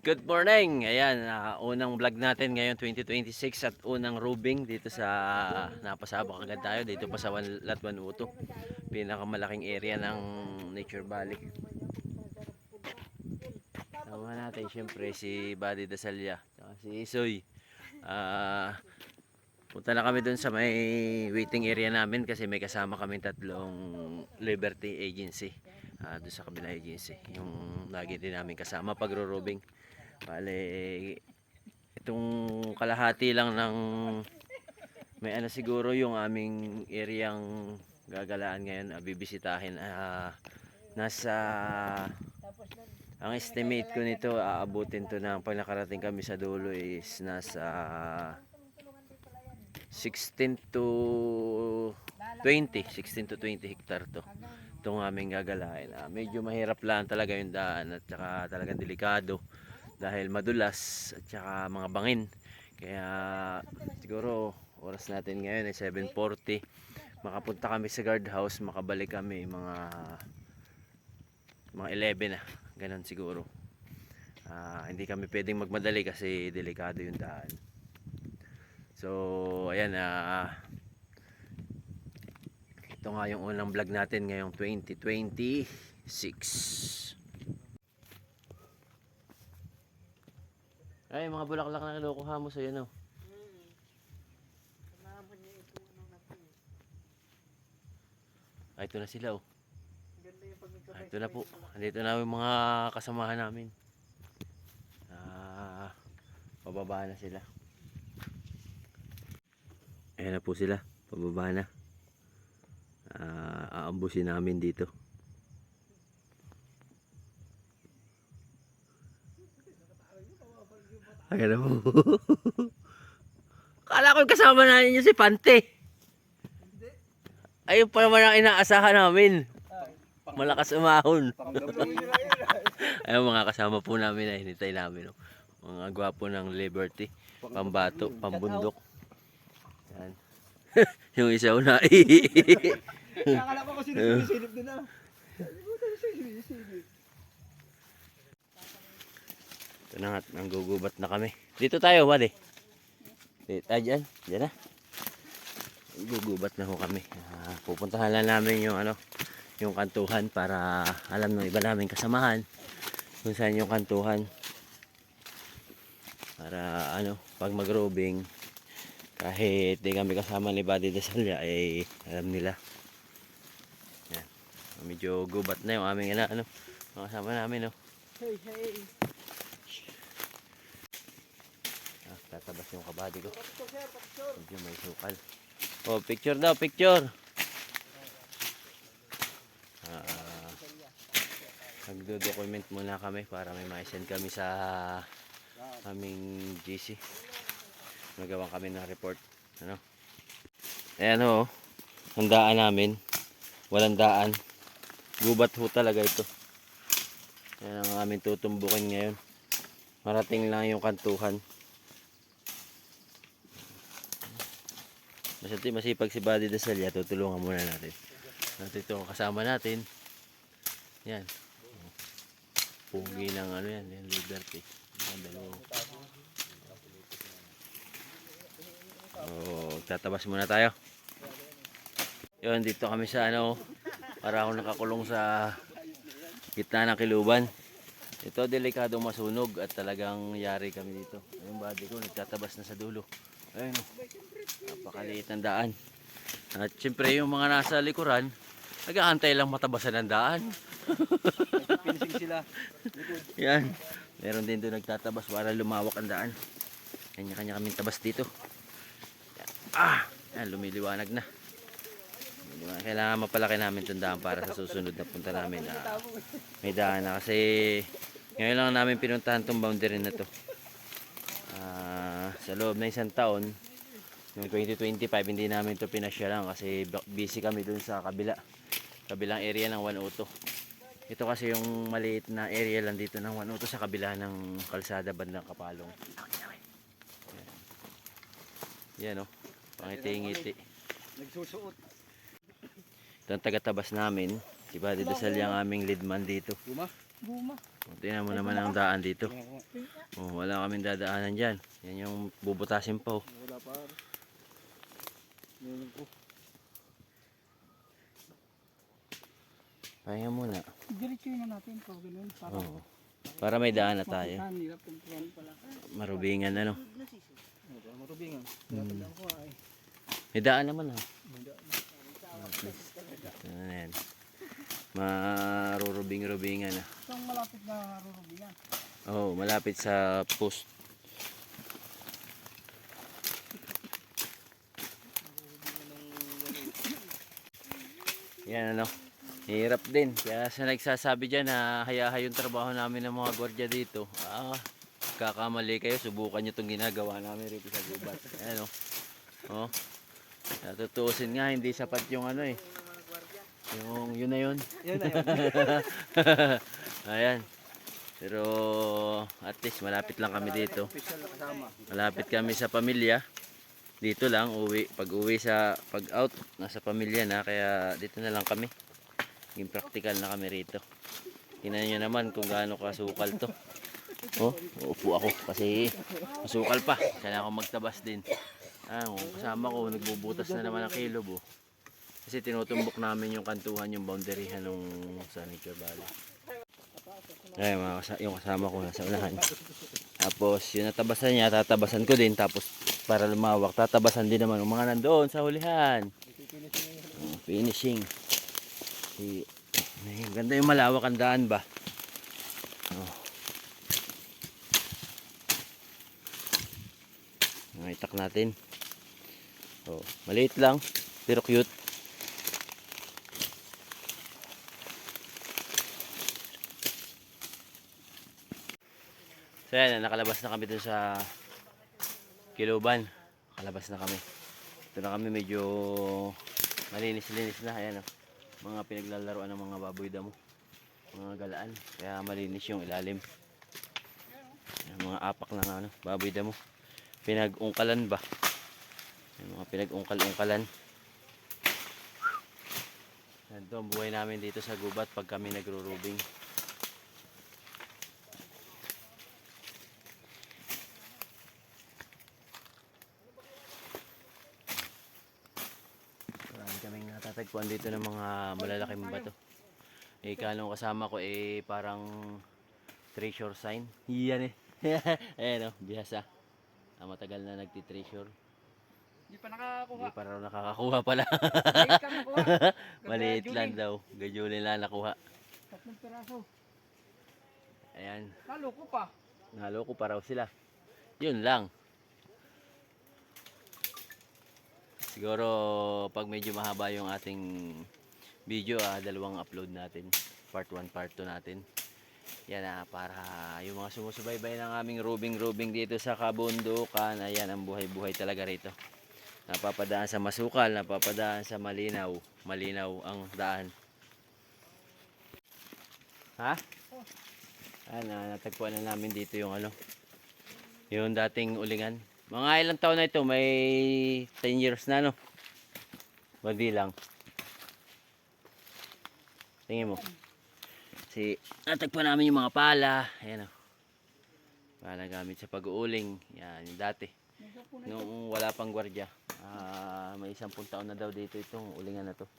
Good morning! Ayan, unang vlog natin ngayon 2026 at unang rubing dito sa Napasabak agad tayo dito pa sa Latwan Uto. Pinakamalaking area ng Nature Valley. Sama natin siyempre si Buddy Dasalya at si Isoy. Punta na kami dun sa may waiting area namin kasi may kasama kami tatlong Liberty Agency. Doon sa kabilang agency. Yung lagi din namin kasama pagro-rubing. Bale, itong kalahati lang ng may ano siguro yung aming areang gagalaan ngayon, bibisitahin. Nasa ang estimate ko nito, aabutin to ng pag nakarating kami sa dulo is nasa 16 to 20 hektar to. Itong aming gagalain. Medyo mahirap lang talaga yung daan at saka talagang delikado dahil madulas at saka mga bangin. Kaya siguro oras natin ngayon ay 7:40. Makapunta kami sa guardhouse, makabalik kami mga 11 na. Ganon siguro. Hindi kami pwedeng magmadali kasi delikado yung daan. So ayan, ito nga yung unang vlog natin ngayong 2026. Ay, mga bulaklak na kinukuha mo sa yan, oh. Ay, ito na sila, oh. Ay, ito na po. Andito na yung mga kasamahan namin. Pababa na sila. Ayan na po sila. Pababa na. Aambusin namin dito. Ayan na po. Kala ko kasama na ninyo si Pante. Ayun pa naman ang inaasahan namin. Malakas umahon. Ayun, mga kasama po namin na hinintay namin. Mga gwapo ng Liberty. Pambato, pambundok. Yan. Yung isa una. Nakakala ko kasi nagsisilip din ah. Ito na nga, nanggugubat na kami. Dito tayo, Wade. Dyan, dyan na. Gugubat na ho kami. Pupuntahan lang namin yung yung kantuhan para alam ng iba namin kasamahan kung saan yung kantuhan. Para pag mag-robing, kahit di kami kasama ni Buddy Dasalya, ay alam nila. Yan. Medyo gubat na yung aming mga kasama namin, no. Hey, hey. Tatabas yung kabady ko. Medyo may sukal. Oh, picture daw, picture. Nagdo-document muna kami para may ma-send kami sa aming GC. Nagawa kami ng report. Ayan ho, ang daan namin. Walang daan. Gubat ho talaga ito. Ayan ang aming tutumbukin ngayon. Marating lang yung kantuhan. Masipag si Buddy Dasalya, tutulungan muna natin. Ito kasama natin. Yan. Pugi ng yan, Liberty. Tatabas muna tayo. Yun, dito kami sa para ako nakakulong sa gitna ng kiluban. Ito delikado masunog at talagang yari kami dito. Yung body ko nagtatabas na sa dulo. Ayun, napakaliit ng daan. At syempre yung mga nasa likuran, nag-aantay lang matabasan ng daan. Pinising sila. Yan. Meron din doon nagtatabas para lumawak ang daan. Kanya-kanya kaming tabas dito. Yan, lumiliwanag na. Kailangan mapalaki namin itong daan para sa susunod na punta namin. May daan na kasi ngayon lang namin pinuntahan itong boundary na to. Sa loob na isang taon, yung 2025, hindi namin ito pinasyalan kasi busy kami dun sa kabilang area ng 102. Ito kasi yung maliit na area lang dito ng 102 sa kabila ng kalsada bandang Kapalong. Yan, pangiti-ngiti. Nagsusuot. Ito ang taga-tabas namin. Si Buddy Dasalya ang aming leadman dito. Guma? Tingnan mo naman ang daan dito. Oh, wala kaming dadaanan dyan. Yan yung bubutasin pa oh. Wala pa. Ngayon po. Kaya muna. Diretsuhin na natin pag ganun. Para Oo. Para may daan na tayo. mapuntahan nila pagpuan pala. Marubingan ano. Marubingan. Tatandaan ko ay. May daan naman ha. May daan. Ano na yan. Marurubing-rubingan na. Itong malapit na rurubingan. Oh, malapit sa post. Yan ano. Hirap din. Kaya sa nagsasabi dyan na hayahay yung trabaho namin ng mga gwardiya dito. Kakamali kayo. Subukan nyo itong ginagawa namin rito sa gubat. Ayan o. Oh. Natutusin nga, hindi sapat yung ano eh. Yung yun na yun. Yun na yun. Ayan. Pero at least malapit lang kami dito. Official na kasama. Malapit kami sa pamilya. Dito lang uwi. Pag uwi sa pag out, nasa pamilya na. Kaya dito na lang kami. Yung practical na kami rito. Tingnan nyo naman kung gaano kasukal to. Oh, uupo ako kasi masukal pa. Kaya ako magtabas din. Kasama ko, nagbubutas na naman ng kilob oh. Kasi tinutumbok namin yung kantuhan, yung boundaryhan nung sa Nature Valley. Ay, yung kasama ko nasa unahan. Tapos yung natabasan niya, tatabasan ko din. Tapos para lumawak, tatabasan din naman yung mga nandoon sa hulihan. Finishing. Ganda yung malawak ang daan ba? Oh. Itak natin. Oh, maliit lang pero cute. So yan, nakalabas na kami dun sa Kiluban. Nakalabas na kami. Ito na kami medyo malinis-linis na. Ayan, oh. Mga pinaglalaroan ng mga baboy damo, mga galaan, kaya malinis yung ilalim. Yung mga apak ng ano, baboy damo, pinag-ungkalan ba, yung mga pinag-ungkal-ungkalan. Ito ang buhay namin dito sa gubat pag kami nagro-rubing. Kaming natatagpuan dito ng mga malalaking bato. Kanong kasama ko parang treasure sign. Yan eh. Ayan o, bihasa. Matagal na nagti-treasure. Hindi pa nakakuha. Hindi pa raw nakakakuha pala. Maliit ka nakuha. Maliit lang daw. Gajuli lang nakuha. 3 piraso. Ayan. Naloko pa. Naloko pa raw sila. Yun lang. Siguro pag medyo mahaba yung ating video, dalawang upload natin. Part 1, part 2 natin. Yan para yung mga sumusubaybay ng aming rubing dito sa kabundukan. Ayan ang buhay-buhay talaga rito. Napapadaan sa masukal, napapadaan sa malinaw. Malinaw ang daan. Ha? Natagpuan na namin dito yung ano. Yung dating ulingan. Mga ilang taon na ito, may 10 years na no. Badi lang. Tingin mo. Natagpuan namin yung mga pala. Ayan o. Pala gamit sa pag-uuling. Yan, yung dati. Noong wala pang gwardiya. May 10 taon na daw dito itong ulingan na to.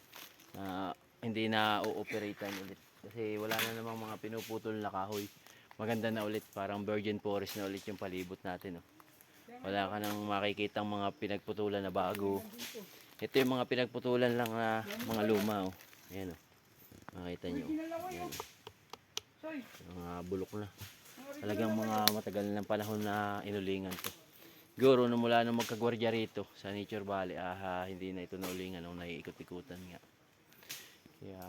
Hindi na o-operatean ulit. Kasi wala na namang mga pinuputol na kahoy. Maganda na ulit. Parang virgin forest na ulit yung palibot natin. Oh. Wala ka nang makikitang mga pinagputulan na bago. Ito yung mga pinagputulan lang na mga luma. Oh. Ayan o. Makita nyo. Ayan. Mga bulok na. Talagang mga matagal ng panahon na inulingan to. Siguro mula nung magkagwardya rito sa Nature Valley, hindi na ito naulingan nung naiikot-ikutan nga. Kaya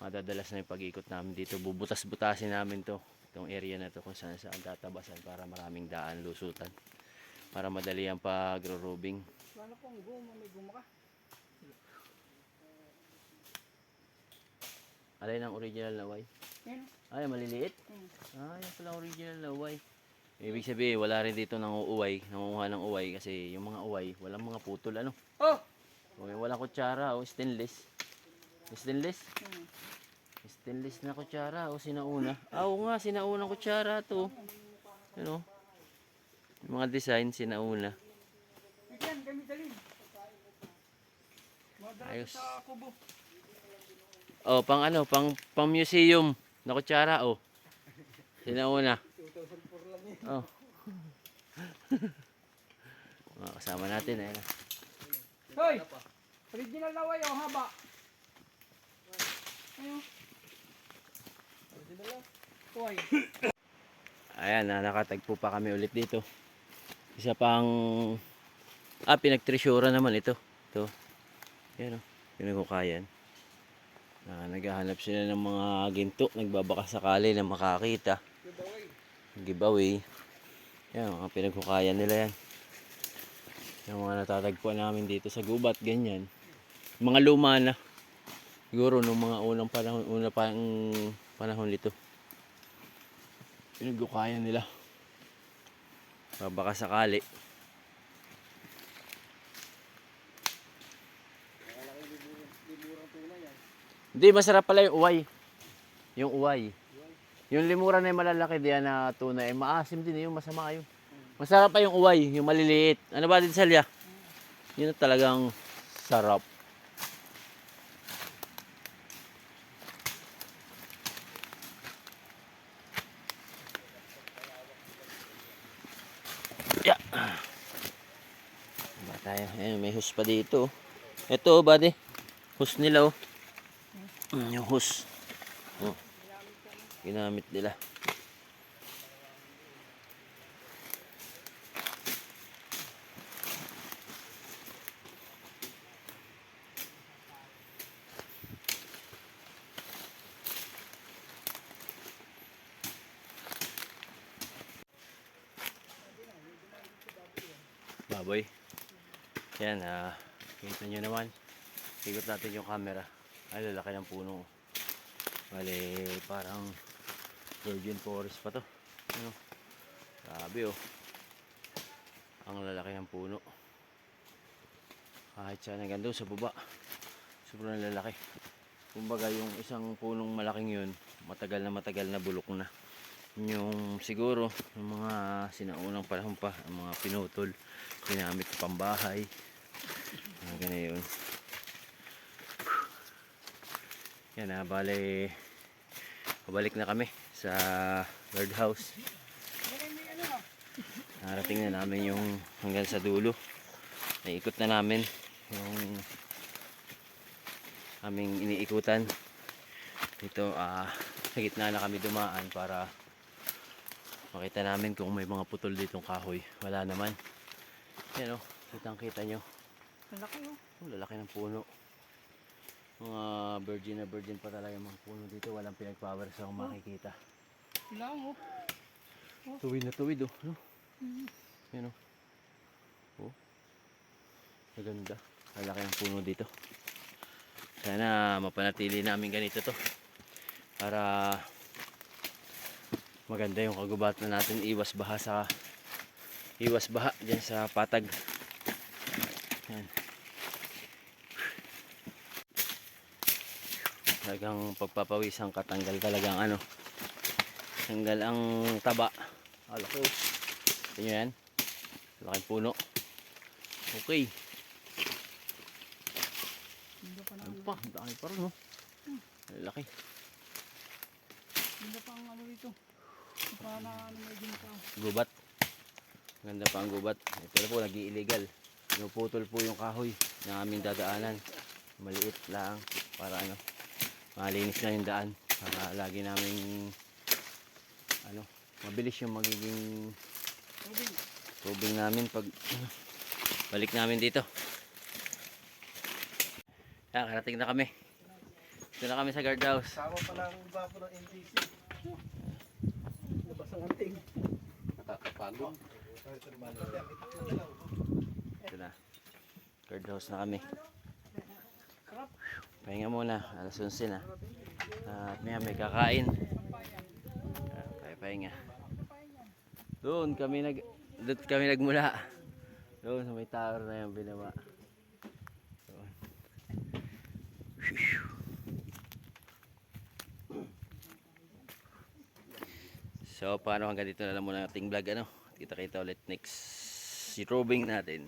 madadalas na yung pag-ikot namin dito. Bubutas-butasin namin to. Itong area na to kung saan tatabasan para maraming daan, lusutan. Para madali ang pagro-rubing. Ano pong guma, may guma ka? Alay ng original na way? Yan. Ay, maliliit? Yan pala original na way. Ibig sabihin, wala rin dito nanguuway, nangunguha ng uway kasi yung mga uway, walang mga putol, ano? Oh! Walang kutsara, stainless. Stainless? Stainless na kutsara o sinauna. Oo nga, sinaunang kutsara to. Ano? Yung mga design, sinauna. Yan, kami dalhin. Ayos. Sa kubo. Oh, pang ano, pang museum na kutsara, oh. Sinauna. 2004 lang yan. Oh. Mga kasama natin, ayun. Hoy! Original na way, oh, haba. Ayun. Original lang. Hoy. Ayan, nakatagpo pa kami ulit dito. Isa pang pinagtresyura naman ito. Ito. Yan, oh. Pinaghukayan. Naghahanap sila ng mga ginto, nagbabaka sakali na makakita. Giveaway. Yan, mga pinaghukayan nila yan. Yung mga natatagpuan namin dito sa gubat, ganyan. Mga luma na. Siguro nung mga unang panahon, panahon nito. Pinaghukayan nila. Baka sakali. Hindi, masarap pala yung uway. Yung uway. Yung limuran na yung malalaki diyan na tunay, maasim din yung masama yun. Masarap pa yung uway, yung maliliit. Ano ba din salya? Yun na talagang sarap. Yeah. Ba tayo? Ayun, may hose pa dito. Ito, buddy. Hose nila, oh. Yung hose. Oh. Ginamit nila. Baboy. Yan, kita nyo naman. Ikot natin yung camera. Ay, lalaki ng puno. Bale, parang virgin forest pa to. Ano? Grabe, oh. Ang lalaki ng puno. Kahit saan hanggang doon sa baba. Sobrang lalaki. Kumbaga, yung isang punong malaking yun, matagal na bulok na. Yung siguro, yung mga sinaunang panahon pa, ang mga pinutol, ginamit sa pambahay. Ganyan yun. Yan, bale, pabalik na kami sa guardhouse. Narating na namin yung hanggang sa dulo. Naikot na namin yung aming iniikutan. Dito, sa gitna na kami dumaan para makita namin kung may mga putol ditong kahoy. Wala naman. Yan, oh, kitang-kita nyo. Lalaki, oh. Lalaki ng puno. Mga virgin na virgin pa talaga yung mga puno dito. Walang pinag-power sa kung makikita. Ilang, oh. Tuwid na tuwid, oh. No? Yan, oh. Oh. Maganda. Lalaki ng puno dito. Sana mapanatili namin ganito to. Para maganda yung kagubatan natin. Iwas baha dyan sa patag. Yan. Talagang pagpapawisan ka, tanggal talagang ano, tanggal ang taba. Alako. Ito nyo yan. Laking puno. Okay. Ano pa? Dami pa rin, no? Laki. Hindi pa ang ano dito. Para ano may ginta. Gubat. Ganda pa ang gubat. Ito na po, nag-i-illegal. Pinuputol po yung kahoy na aming dadaanan. Maliit lang para ano, malinis na yung daan. Para lagi namin ano, mabilis yung magiging tubing namin pag balik namin dito. Yan, karating na kami. Dito na kami sa guardhouse. Sama pa lang iba po ng NTC. Labas ang anting. Nakakapagod. Ito na. Guardhouse na kami. Pahinga muna. Alas 11 na. At may kakain. Pahinga. Doon kami nagmula. Doon sa may tower na yung binawa. Doon. So paano hanggang dito na lang muna ang ating vlog ano. Kita-kita ulit next roving natin.